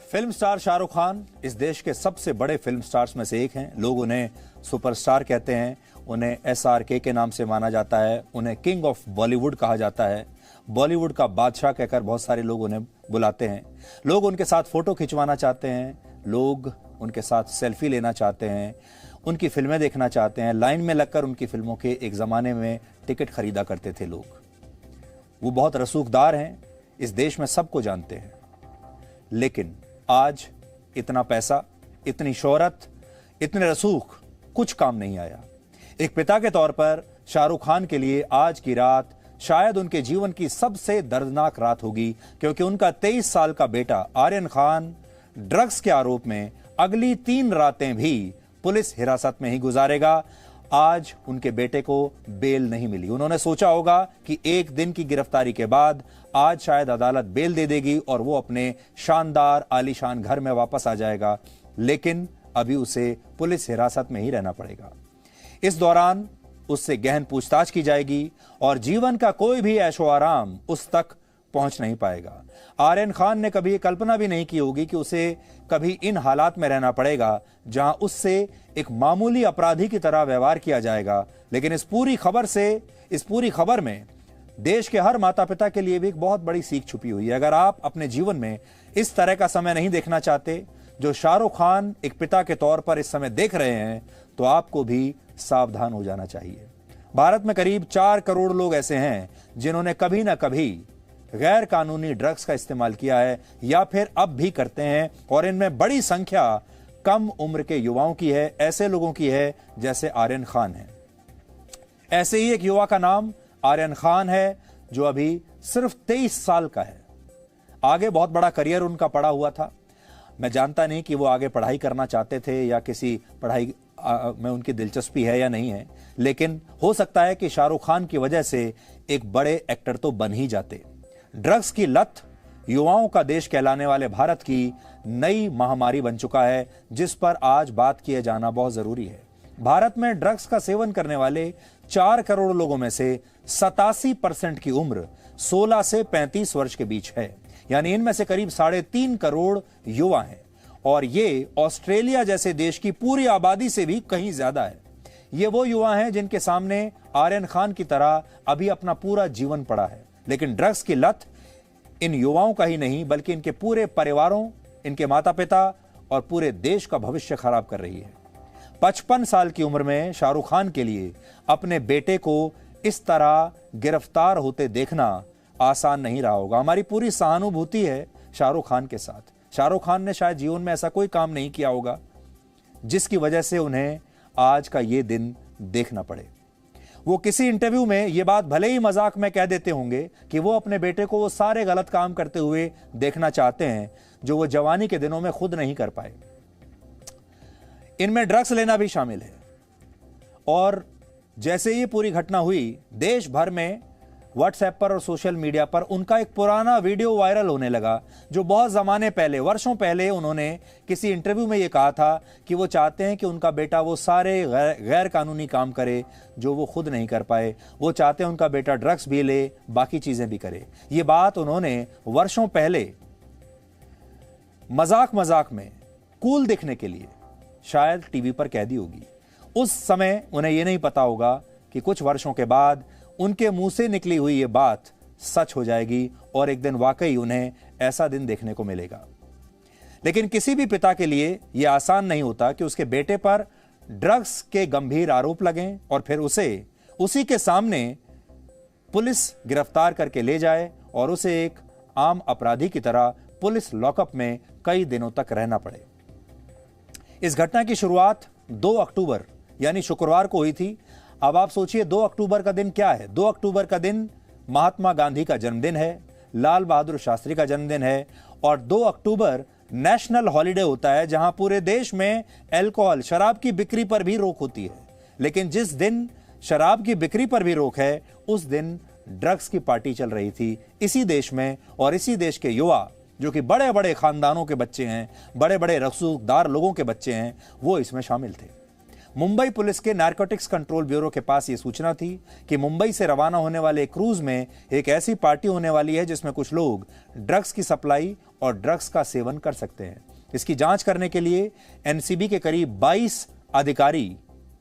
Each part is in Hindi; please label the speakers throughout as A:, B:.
A: फिल्म स्टार शाहरुख खान इस देश के सबसे बड़े फिल्म स्टार्स में से एक हैं। लोग उन्हें सुपरस्टार कहते हैं, उन्हें SRK के नाम से माना जाता है, उन्हें किंग ऑफ बॉलीवुड कहा जाता है। बॉलीवुड का बादशाह कहकर बहुत सारे लोग उन्हें बुलाते हैं। लोग उनके साथ फोटो खिंचवाना चाहते हैं, लोग उनके साथ सेल्फी लेना चाहते हैं, उनकी फिल्में देखना चाहते हैं। लाइन में लगकर उनकी फिल्मों के एक ज़माने में टिकट खरीदा करते थे लोग। वो बहुत रसूखदार हैं, इस देश में सबको जानते हैं। लेकिन आज इतना पैसा, इतनी शोहरत, इतने रसूख कुछ काम नहीं आया। एक पिता के तौर पर शाहरुख खान के लिए आज की रात शायद उनके जीवन की सबसे दर्दनाक रात होगी, क्योंकि उनका 23 साल का बेटा आर्यन खान ड्रग्स के आरोप में अगली 3 रातें भी पुलिस हिरासत में ही गुजारेगा। आज उनके बेटे को बेल नहीं मिली। उन्होंने सोचा होगा कि एक दिन की गिरफ्तारी के बाद आज शायद अदालत बेल दे देगी और वो अपने शानदार आलीशान घर में वापस आ जाएगा, लेकिन अभी उसे पुलिस हिरासत में ही रहना पड़ेगा। इस दौरान उससे गहन पूछताछ की जाएगी और जीवन का कोई भी ऐशो आराम उस तक पहुंच नहीं पाएगा। आर्यन खान ने कभी कल्पना भी नहीं की होगी कि उसे कभी इन हालात में रहना पड़ेगा जहां उससे एक मामूली अपराधी की तरह व्यवहार किया जाएगा। लेकिन इस पूरी खबर में देश के हर माता पिता के लिए भी एक बहुत बड़ी सीख छुपी हुई है। अगर आप अपने जीवन में इस तरह का समय नहीं देखना चाहते जो शाहरुख खान एक पिता के तौर पर इस समय देख रहे हैं, तो आपको भी सावधान हो जाना चाहिए। भारत में करीब 4 करोड़ लोग ऐसे हैं जिन्होंने कभी ना कभी गैर कानूनी ड्रग्स का इस्तेमाल किया है या फिर अब भी करते हैं, और इनमें बड़ी संख्या कम उम्र के युवाओं की है, ऐसे लोगों की है जैसे आर्यन खान है। ऐसे ही एक युवा का नाम आर्यन खान है जो अभी सिर्फ 23 साल का है। आगे बहुत बड़ा करियर उनका पड़ा हुआ था। मैं जानता नहीं कि वो आगे पढ़ाई करना चाहते थे या किसी पढ़ाई में उनकी दिलचस्पी है या नहीं है, लेकिन हो सकता है कि शाहरुख खान की वजह से एक बड़े एक्टर तो बन ही जाते। ड्रग्स की लत युवाओं का देश कहलाने वाले भारत की नई महामारी बन चुका है, जिस पर आज बात किए जाना बहुत जरूरी है। भारत में ड्रग्स का सेवन करने वाले 4 करोड़ लोगों में से 87% की उम्र 16 से 35 वर्ष के बीच है, यानी इनमें से करीब 3.5 करोड़ युवा हैं, और ये ऑस्ट्रेलिया जैसे देश की पूरी आबादी से भी कहीं ज्यादा है। ये वो युवा हैं जिनके सामने आर्यन खान की तरह अभी अपना पूरा जीवन पड़ा है। लेकिन ड्रग्स की लत इन युवाओं का ही नहीं बल्कि इनके पूरे परिवारों, इनके माता पिता और पूरे देश का भविष्य खराब कर रही है। 55 साल की उम्र में शाहरुख खान के लिए अपने बेटे को इस तरह गिरफ्तार होते देखना आसान नहीं रहा होगा। हमारी पूरी सहानुभूति है शाहरुख खान के साथ। शाहरुख खान ने शायद जीवन में ऐसा कोई काम नहीं किया होगा जिसकी वजह से उन्हें आज का ये दिन देखना पड़े। वो किसी इंटरव्यू में ये बात भले ही मजाक में कह देते होंगे कि वो अपने बेटे को वो सारे गलत काम करते हुए देखना चाहते हैं जो वो जवानी के दिनों में खुद नहीं कर पाए। इनमें ड्रग्स लेना भी शामिल है। और जैसे ये पूरी घटना हुई, देश भर में व्हाट्सएप पर और सोशल मीडिया पर उनका एक पुराना वीडियो वायरल होने लगा, जो बहुत ज़माने पहले, वर्षों पहले उन्होंने किसी इंटरव्यू में ये कहा था कि वो चाहते हैं कि उनका बेटा वो सारे गैर कानूनी काम करे जो वो खुद नहीं कर पाए। वो चाहते हैं उनका बेटा ड्रग्स भी ले, बाकी चीज़ें भी करे। ये बात उन्होंने वर्षों पहले मजाक में कूल दिखने के लिए शायद टीवी पर कह दी होगी। उस समय उन्हें ये नहीं पता होगा कि कुछ वर्षों के बाद उनके मुंह से निकली हुई ये बात सच हो जाएगी और एक दिन वाकई उन्हें ऐसा दिन देखने को मिलेगा। लेकिन किसी भी पिता के लिए यह आसान नहीं होता कि उसके बेटे पर ड्रग्स के गंभीर आरोप लगें और फिर उसे उसी के सामने पुलिस गिरफ्तार करके ले जाए और उसे एक आम अपराधी की तरह पुलिस लॉकअप में कई दिनों तक रहना पड़े। इस घटना की शुरुआत 2 अक्टूबर यानी शुक्रवार को हुई थी। अब आप सोचिए 2 अक्टूबर का दिन क्या है। 2 अक्टूबर का दिन महात्मा गांधी का जन्मदिन है, लाल बहादुर शास्त्री का जन्मदिन है, और 2 अक्टूबर नेशनल हॉलिडे होता है जहां पूरे देश में अल्कोहल, शराब की बिक्री पर भी रोक होती है। लेकिन जिस दिन शराब की बिक्री पर भी रोक है, उस दिन ड्रग्स की पार्टी चल रही थी इसी देश में, और इसी देश के युवा जो कि बड़े बड़े खानदानों के बच्चे हैं, बड़े बड़े रसूखदार लोगों के बच्चे हैं, वो इसमें शामिल थे। मुंबई पुलिस के नारकोटिक्स कंट्रोल ब्यूरो के पास यह सूचना थी कि मुंबई से रवाना होने वाले क्रूज में एक ऐसी पार्टी होने वाली है जिसमें कुछ लोग ड्रग्स की सप्लाई और ड्रग्स का सेवन कर सकते हैं। इसकी जांच करने के लिए एनसीबी के करीब 22 अधिकारी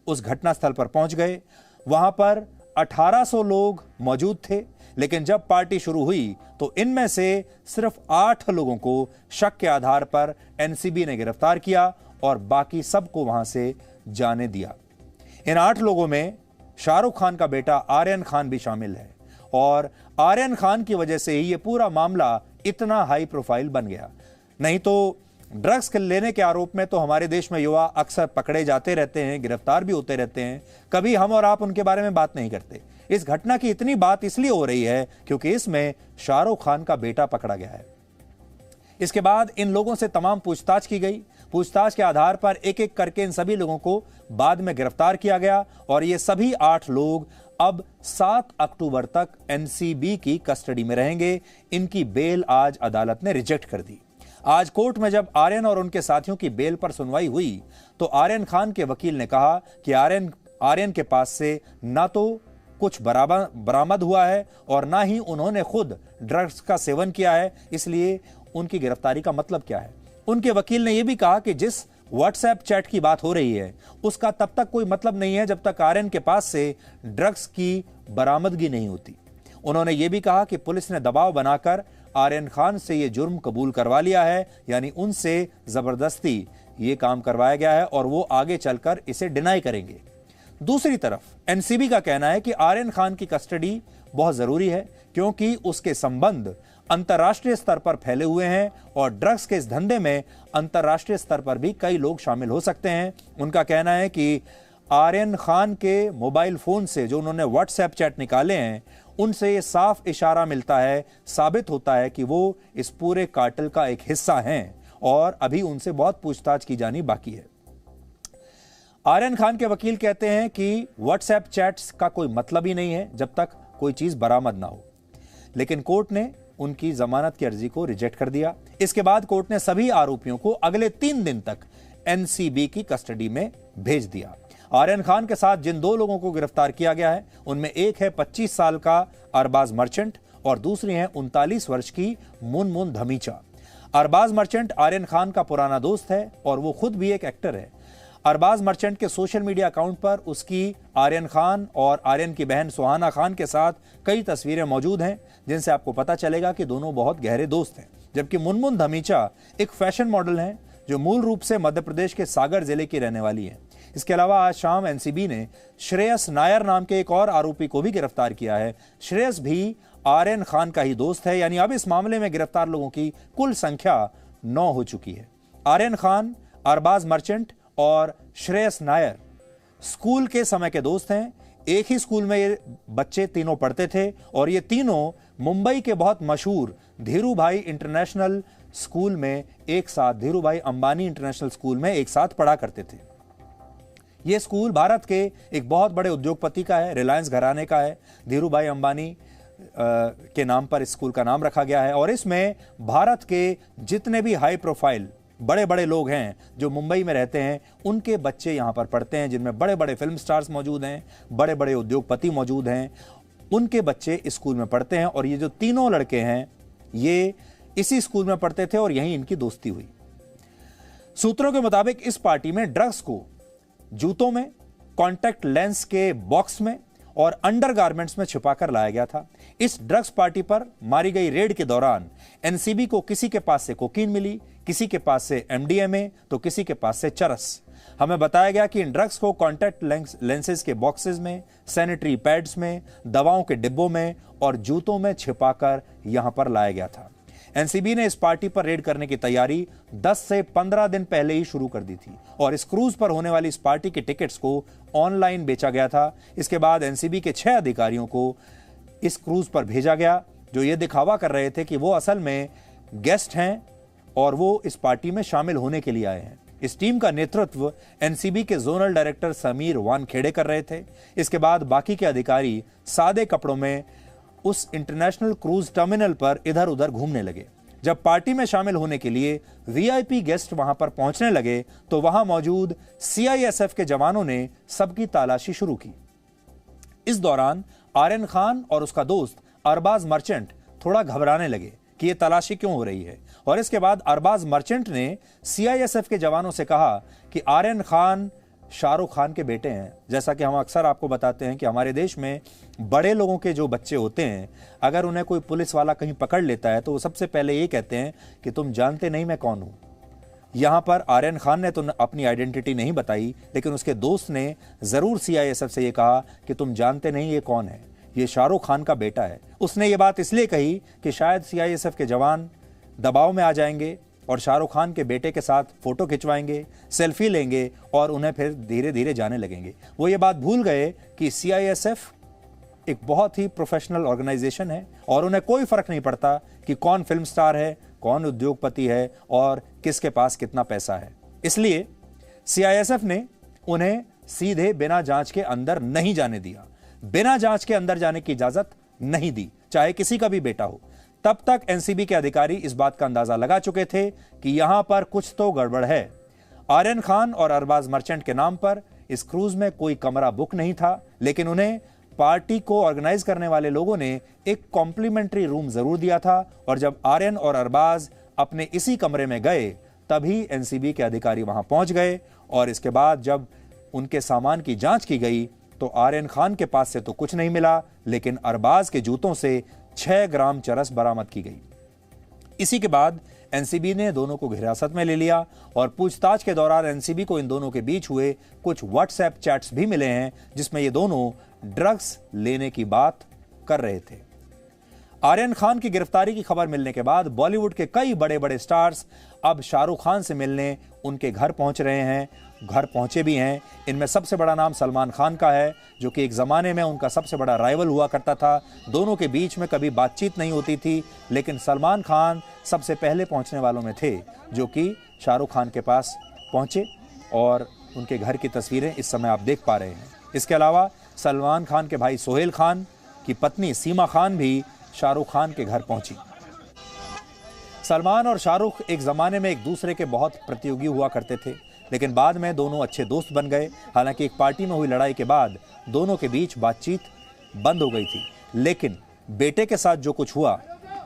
A: उस घटनास्थल पर पहुंच गए। वहां पर 1800 लोग मौजूद थे, लेकिन जब पार्टी शुरू हुई तो इनमें से सिर्फ 8 लोगों को शक के आधार पर एनसीबी ने गिरफ्तार किया और बाकी सबको वहां से जाने दिया। इन 8 लोगों में शाहरुख खान का बेटा आर्यन खान भी शामिल है और आर्यन खान की वजह से ही यह पूरा मामला इतना हाई प्रोफाइल बन गया। नहीं तो ड्रग्स लेने के आरोप में तो हमारे देश में युवा अक्सर पकड़े जाते रहते हैं, गिरफ्तार भी होते रहते हैं, कभी हम और आप उनके बारे में बात नहीं करते। इस घटना की इतनी बात इसलिए हो रही है क्योंकि इसमें शाहरुख खान का बेटा पकड़ा गया है। इसके बाद इन लोगों से तमाम पूछताछ की गई। पूछताछ के आधार पर एक एक करके इन सभी लोगों को बाद में गिरफ्तार किया गया और ये सभी 8 लोग अब 7 अक्टूबर तक एनसीबी की कस्टडी में रहेंगे। इनकी बेल आज अदालत ने रिजेक्ट कर दी। आज कोर्ट में जब आर्यन और उनके साथियों की बेल पर सुनवाई हुई तो आर्यन खान के वकील ने कहा कि आर्यन के पास से ना तो कुछ बरामद हुआ है और ना ही उन्होंने खुद ड्रग्स का सेवन किया है, इसलिए उनकी गिरफ्तारी का मतलब क्या है। उनके वकील ने यह भी कहा कि जिस व्हाट्सएप चैट की बात हो रही है उसका तब तक कोई मतलब नहीं है जब तक आर्यन के पास से ड्रग्स की बरामदगी नहीं होती। उन्होंने यह भी कहा कि पुलिस ने दबाव बनाकर आर्यन खान से यह जुर्म कबूल करवा लिया है, यानी उनसे जबरदस्ती यह काम करवाया गया है और वो आगे चलकर इसे डिनाई करेंगे। दूसरी तरफ एनसीबी का कहना है कि आर्यन खान की कस्टडी बहुत जरूरी है क्योंकि उसके संबंध अंतर्राष्ट्रीय स्तर पर फैले हुए हैं और ड्रग्स के इस धंधे में अंतर्राष्ट्रीय स्तर पर भी कई लोग शामिल हो सकते हैं। उनका कहना है कि आर्यन खान के मोबाइल फोन से जो उन्होंने व्हाट्सएप चैट निकाले हैं उनसे ये साफ इशारा मिलता है, साबित होता है कि वो इस पूरे कार्टेल का एक हिस्सा हैं और अभी उनसे बहुत पूछताछ की जानी बाकी है। आर्यन खान के वकील कहते हैं कि व्हाट्सएप चैट्स का कोई मतलब ही नहीं है जब तक कोई चीज बरामद ना हो, लेकिन कोर्ट ने उनकी जमानत की अर्जी को रिजेक्ट कर दिया। इसके बाद कोर्ट ने सभी आरोपियों को अगले 3 दिन तक एनसीबी की कस्टडी में भेज दिया। आर्यन खान के साथ जिन 2 लोगों को गिरफ्तार किया गया है उनमें एक है 25 साल का अरबाज मर्चेंट और दूसरी है 39 वर्ष की मुनमुन धमीचा। अरबाज मर्चेंट आर्यन खान का पुराना दोस्त है और वो खुद भी एक एक्टर है। अरबाज मर्चेंट के सोशल मीडिया अकाउंट पर उसकी आर्यन खान और आर्यन की बहन सुहाना खान के साथ कई तस्वीरें मौजूद हैं जिनसे आपको पता चलेगा कि दोनों बहुत गहरे दोस्त हैं। जबकि मुनमुन धमीचा एक फैशन मॉडल हैं जो मूल रूप से मध्य प्रदेश के सागर जिले की रहने वाली है। इसके अलावा आज शाम एनसीबी ने श्रेयस नायर नाम के एक और आरोपी को भी गिरफ्तार किया है। श्रेयस भी आर्यन खान का ही दोस्त है, यानी अब इस मामले में गिरफ्तार लोगों की कुल संख्या 9 हो चुकी है। आर्यन खान, अरबाज मर्चेंट और श्रेयस नायर स्कूल के समय के दोस्त हैं। एक ही स्कूल में ये बच्चे तीनों पढ़ते थे और ये तीनों मुंबई के बहुत मशहूर धीरूभाई इंटरनेशनल स्कूल में एक साथ, धीरूभाई अंबानी इंटरनेशनल स्कूल में एक साथ पढ़ा करते थे। यह स्कूल भारत के एक बहुत बड़े उद्योगपति का है, रिलायंस घराने का है। धीरूभाई अंबानी के नाम पर इस स्कूल का नाम रखा गया है और इसमें भारत के जितने भी हाई प्रोफाइल बड़े बड़े लोग हैं जो मुंबई में रहते हैं उनके बच्चे यहां पर पढ़ते हैं, जिनमें बड़े बड़े फिल्म स्टार्स मौजूद हैं, बड़े बड़े उद्योगपति मौजूद हैं, उनके बच्चे इस स्कूल में पढ़ते हैं। और ये जो तीनों लड़के हैं ये इसी स्कूल में पढ़ते थे और यहीं इनकी दोस्ती हुई। सूत्रों के मुताबिक इस पार्टी में ड्रग्स को जूतों में, कॉन्टैक्ट लेंस के बॉक्स में और अंडरगारमेंट्स में छिपाकर लाया गया था। इस ड्रग्स पार्टी पर मारी गई रेड के दौरान एनसीबी को किसी के पास से कोकीन मिली, किसी के पास से एमडीएमए तो किसी के पास से चरस। हमें बताया गया कि इन ड्रग्स को कॉन्टैक्ट लेंसेज के बॉक्सेस में, सैनिटरी पैड्स में, दवाओं के डिब्बों में और जूतों में छिपाकर यहां पर लाया गया था। एनसीबी ने इस पार्टी पर रेड करने की तैयारी 10 से 15 दिन पहले ही शुरू कर दी थी और इस क्रूज पर होने वाली इस पार्टी के टिकट्स को ऑनलाइन बेचा गया था। इसके बाद एनसीबी के 6 अधिकारियों को इस क्रूज पर भेजा गया जो ये दिखावा कर रहे थे कि वो असल में गेस्ट हैं और वो इस पार्टी में शामिल होने के लिए आए हैं। इस टीम का नेतृत्व एनसीबी के जोनल डायरेक्टर समीर वानखेड़े कर रहे थे। इसके बाद बाकी के अधिकारी सादे कपड़ों में उस इंटरनेशनल क्रूज टर्मिनल पर इधर उधर घूमने लगे। जब पार्टी में शामिल होने के लिए वीआईपी गेस्ट वहां पर पहुंचने लगे तो वहां मौजूद सीआईएसएफ के जवानों ने सबकी तलाशी शुरू की। इस दौरान आर्यन खान और उसका दोस्त अरबाज मर्चेंट थोड़ा घबराने लगे कि यह तलाशी क्यों हो रही है, और इसके बाद अरबाज मर्चेंट ने सीआईएसएफ के जवानों से कहा कि आर्यन खान शाहरुख खान के बेटे हैं। जैसा कि हम अक्सर आपको बताते हैं कि हमारे देश में बड़े लोगों के जो बच्चे होते हैं, अगर उन्हें कोई पुलिस वाला कहीं पकड़ लेता है तो वो सबसे पहले ये कहते हैं कि तुम जानते नहीं मैं कौन हूं। यहां पर आर्यन खान ने तो अपनी आइडेंटिटी नहीं बताई, लेकिन उसके दोस्त ने जरूर सीआईएसएफ से ये कहा कि तुम जानते नहीं ये कौन है, ये शाहरुख खान का बेटा है। उसने ये बात इसलिए कही कि शायद सीआईएसएफ के जवान दबाव में आ जाएंगे और शाहरुख खान के बेटे के साथ फोटो खिंचवाएंगे, सेल्फी लेंगे और उन्हें फिर धीरे धीरे जाने लगेंगे। वो ये बात भूल गए कि सीआईएसएफ एक बहुत ही प्रोफेशनल ऑर्गेनाइजेशन है और उन्हें कोई फर्क नहीं पड़ता कि कौन फिल्म स्टार है, कौन उद्योगपति है और किसके पास कितना पैसा है। इसलिए सीआईएसएफ ने उन्हें सीधे बिना जांच के अंदर नहीं जाने दिया, बिना जांच के अंदर जाने की इजाजत नहीं दी, चाहे किसी का भी बेटा हो। तब तक एनसीबी के अधिकारी इस बात का अंदाजा लगा चुके थे कि यहां पर कुछ तो गड़बड़ है। आर्यन खान और अरबाज मर्चेंट के नाम पर इस क्रूज में कोई कमरा बुक नहीं था, लेकिन उन्हें पार्टी को ऑर्गेनाइज करने वाले लोगों ने एक कॉम्प्लीमेंट्री रूम जरूर दिया था। और जब आर्यन और अरबाज अपने इसी कमरे में गए तभी एनसीबी के अधिकारी वहां पहुंच गए, और इसके बाद जब उनके सामान की जांच की गई तो आर्यन खान के पास से तो कुछ नहीं मिला, लेकिन अरबाज के जूतों से 6 ग्राम चरस बरामद की गई। इसी के बाद एनसीबी ने दोनों को हिरासत में ले लिया और पूछताछ के दौरान एनसीबी को इन दोनों के बीच हुए कुछ व्हाट्सएप चैट्स भी मिले हैं जिसमें ये दोनों ड्रग्स लेने की बात कर रहे थे। आर्यन खान की गिरफ्तारी की खबर मिलने के बाद बॉलीवुड के कई बड़े बड़े स्टार्स अब शाहरुख खान से मिलने उनके घर पहुंच रहे हैं, घर पहुंचे भी हैं। इनमें सबसे बड़ा नाम सलमान खान का है, जो कि एक ज़माने में उनका सबसे बड़ा राइवल हुआ करता था। दोनों के बीच में कभी बातचीत नहीं होती थी, लेकिन सलमान खान सबसे पहले पहुंचने वालों में थे, जो कि शाहरुख खान के पास पहुंचे और उनके घर की तस्वीरें इस समय आप देख पा रहे हैं। इसके अलावा सलमान खान के भाई सोहेल खान की पत्नी सीमा खान भी शाहरुख खान के घर पहुंची। सलमान और शाहरुख एक ज़माने में एक दूसरे के बहुत प्रतियोगी हुआ करते थे, लेकिन बाद में दोनों अच्छे दोस्त बन गए। हालांकि एक पार्टी में हुई लड़ाई के बाद दोनों के बीच बातचीत बंद हो गई थी, लेकिन बेटे के साथ जो कुछ हुआ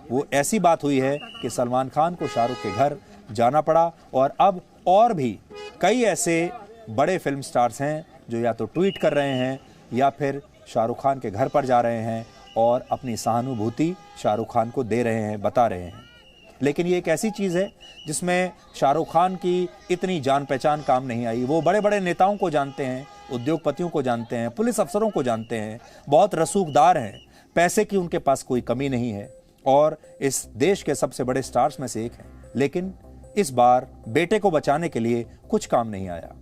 A: वो ऐसी बात हुई है कि सलमान खान को शाहरुख के घर जाना पड़ा। और अब और भी कई ऐसे बड़े फिल्म स्टार्स हैं जो या तो ट्वीट कर रहे हैं या फिर शाहरुख खान के घर पर जा रहे हैं और अपनी सहानुभूति शाहरुख खान को दे रहे हैं, बता रहे हैं। लेकिन ये एक ऐसी चीज़ है जिसमें शाहरुख खान की इतनी जान पहचान काम नहीं आई। वो बड़े बड़े नेताओं को जानते हैं, उद्योगपतियों को जानते हैं, पुलिस अफसरों को जानते हैं, बहुत रसूखदार हैं, पैसे की उनके पास कोई कमी नहीं है और इस देश के सबसे बड़े स्टार्स में से एक हैं। लेकिन इस बार बेटे को बचाने के लिए कुछ काम नहीं आया।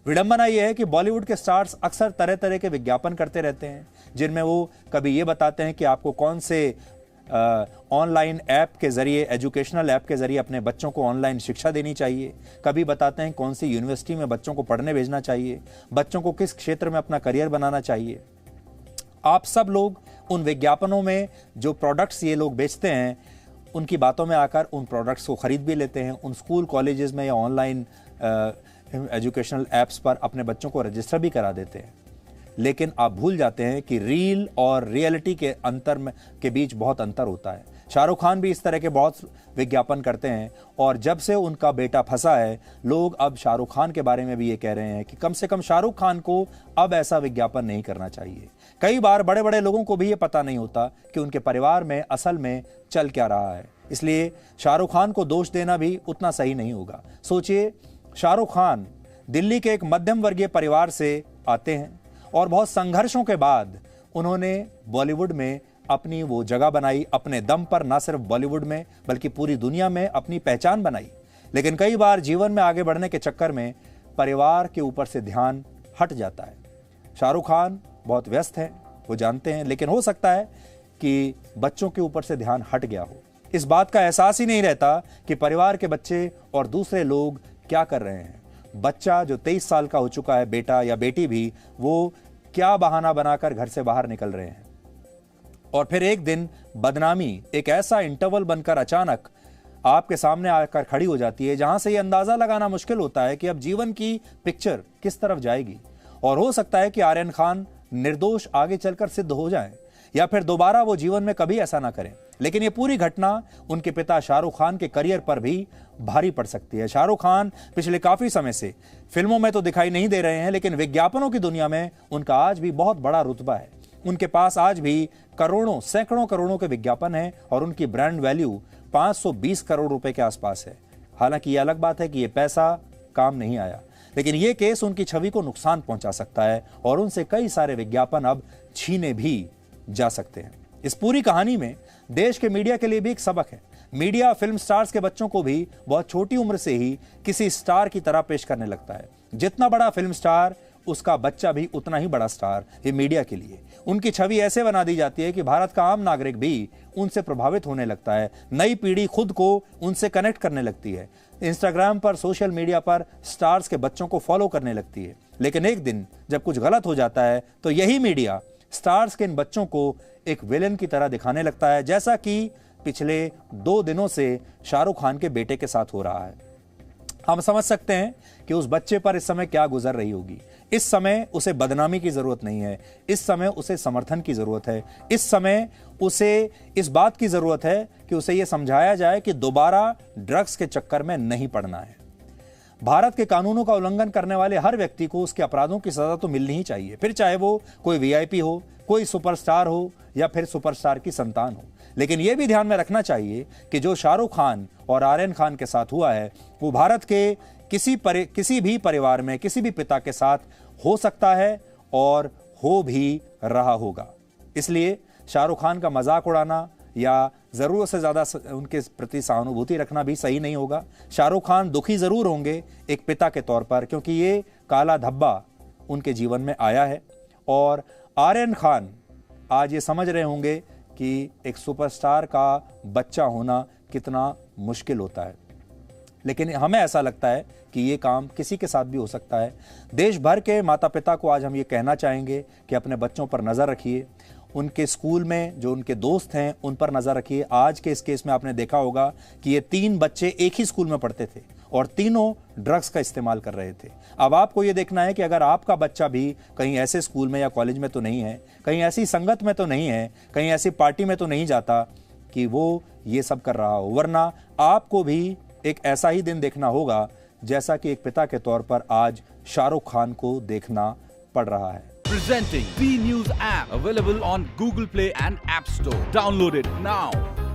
A: विडंबना यह है कि बॉलीवुड के स्टार्स अक्सर तरह तरह के विज्ञापन करते रहते हैं, जिनमें वो कभी ये बताते हैं कि आपको कौन से ऑनलाइन ऐप के जरिए, एजुकेशनल ऐप के जरिए अपने बच्चों को ऑनलाइन शिक्षा देनी चाहिए। कभी बताते हैं कौन सी यूनिवर्सिटी में बच्चों को पढ़ने भेजना चाहिए, बच्चों को किस क्षेत्र में अपना करियर बनाना चाहिए। आप सब लोग उन विज्ञापनों में जो प्रोडक्ट्स ये लोग बेचते हैं उनकी बातों में आकर उन प्रोडक्ट्स को खरीद भी लेते हैं। उन स्कूल कॉलेजेस में या ऑनलाइन एजुकेशनल ऐप्स पर अपने बच्चों को रजिस्टर भी करा देते हैं। लेकिन आप भूल जाते हैं कि रील और रियलिटी के के बीच बहुत अंतर होता है। शाहरुख खान भी इस तरह के बहुत विज्ञापन करते हैं और जब से उनका बेटा फंसा है, लोग अब शाहरुख खान के बारे में भी ये कह रहे हैं कि कम से कम शाहरुख खान को अब ऐसा विज्ञापन नहीं करना चाहिए। कई बार बड़े बड़े लोगों को भी ये पता नहीं होता कि उनके परिवार में असल में चल क्या रहा है, इसलिए शाहरुख खान को दोष देना भी उतना सही नहीं होगा। सोचिए, शाहरुख खान दिल्ली के एक मध्यम वर्गीय परिवार से आते हैं और बहुत संघर्षों के बाद उन्होंने बॉलीवुड में अपनी वो जगह बनाई, अपने दम पर ना सिर्फ बॉलीवुड में बल्कि पूरी दुनिया में अपनी पहचान बनाई। लेकिन कई बार जीवन में आगे बढ़ने के चक्कर में परिवार के ऊपर से ध्यान हट जाता है। शाहरुख खान बहुत व्यस्त हैं, वो जानते हैं, लेकिन हो सकता है कि बच्चों के ऊपर से ध्यान हट गया हो। इस बात का एहसास ही नहीं रहता कि परिवार के बच्चे और दूसरे लोग क्या कर रहे हैं। बच्चा जो 23 साल का हो चुका है, बेटा या बेटी भी, वो क्या बहाना बनाकर घर से बाहर निकल रहे हैं और फिर एक दिन बदनामी एक ऐसा इंटरवल बनकर अचानक आपके सामने आकर खड़ी हो जाती है, जहां से ये अंदाजा लगाना मुश्किल होता है कि अब जीवन की पिक्चर किस तरफ जाएगी। और हो सकता है कि आर्यन खान निर्दोष आगे चलकर सिद्ध हो जाएं, या फिर दोबारा वो जीवन में कभी ऐसा ना करें। लेकिन ये पूरी घटना उनके पिता शाहरुख खान के करियर पर भी भारी पड़ सकती है। शाहरुख खान पिछले काफी समय से फिल्मों में तो दिखाई नहीं दे रहे हैं, लेकिन विज्ञापनों की दुनिया में उनका आज भी बहुत बड़ा रुतबा है। उनके पास आज भी करोड़ों, सैकड़ों करोड़ों के विज्ञापन हैं और उनकी ब्रांड वैल्यू 520 करोड़ रुपए के आसपास है। हालांकि यह अलग बात है कि यह पैसा काम नहीं आया, लेकिन यह केस उनकी छवि को नुकसान पहुंचा सकता है और उनसे कई सारे विज्ञापन अब छीने भी जा सकते हैं। इस पूरी कहानी में देश के मीडिया के लिए भी एक सबक है। मीडिया फिल्म स्टार्स के बच्चों को भी बहुत छोटी उम्र से ही किसी स्टार की तरह पेश करने लगता है। जितना बड़ा फिल्म स्टार, उसका बच्चा भी उतना ही बड़ा स्टार। ये मीडिया के लिए उनकी छवि ऐसे बना दी जाती है कि भारत का आम नागरिक भी उनसे प्रभावित होने लगता है। नई पीढ़ी खुद को उनसे कनेक्ट करने लगती है। इंस्टाग्राम पर, सोशल मीडिया पर स्टार्स के बच्चों को फॉलो करने लगती है। लेकिन एक दिन जब कुछ गलत हो जाता है तो यही मीडिया स्टार्स के इन बच्चों को एक विलेन की तरह दिखाने लगता है, जैसा कि पिछले 2 दिनों से शाहरुख खान के बेटे के साथ हो रहा है। हम समझ सकते हैं कि उस बच्चे पर इस समय क्या गुजर रही होगी। इस समय उसे बदनामी की जरूरत नहीं है, इस समय उसे समर्थन की जरूरत है। इस समय उसे इस बात की जरूरत है कि उसे यह समझाया जाए कि दोबारा ड्रग्स के चक्कर में नहीं पड़ना है। भारत के कानूनों का उल्लंघन करने वाले हर व्यक्ति को उसके अपराधों की सजा तो मिलनी ही चाहिए, फिर चाहे वो कोई वीआईपी हो, कोई सुपरस्टार हो या फिर सुपरस्टार की संतान हो। लेकिन यह भी ध्यान में रखना चाहिए कि जो शाहरुख खान और आर्यन खान के साथ हुआ है वो भारत के किसी भी परिवार में, किसी भी पिता के साथ हो सकता है और हो भी रहा होगा। इसलिए शाहरुख खान का मजाक उड़ाना या जरूरत से ज्यादा उनके प्रति सहानुभूति रखना भी सही नहीं होगा। शाहरुख खान दुखी जरूर होंगे एक पिता के तौर पर, क्योंकि ये काला धब्बा उनके जीवन में आया है। और आर्यन खान आज ये समझ रहे होंगे कि एक सुपरस्टार का बच्चा होना कितना मुश्किल होता है। लेकिन हमें ऐसा लगता है कि ये काम किसी के साथ भी हो सकता है। देश भर के माता पिता को आज हम ये कहना चाहेंगे कि अपने बच्चों पर नजर रखिए। उनके स्कूल में जो उनके दोस्त हैं उन पर नजर रखिए। आज के इस केस में आपने देखा होगा कि ये 3 बच्चे एक ही स्कूल में पढ़ते थे और तीनों ड्रग्स का इस्तेमाल कर रहे थे। अब आपको ये देखना है कि अगर आपका बच्चा भी कहीं ऐसे स्कूल में या कॉलेज में तो नहीं है, कहीं ऐसी संगत में तो नहीं है, कहीं ऐसी पार्टी में तो नहीं जाता कि वो ये सब कर रहा हो। वरना आपको भी एक ऐसा ही दिन देखना होगा जैसा कि एक पिता के तौर पर आज शाहरुख खान को देखना पड़ रहा है।
B: Presenting B News app, available on Google Play and App Store. Download it now.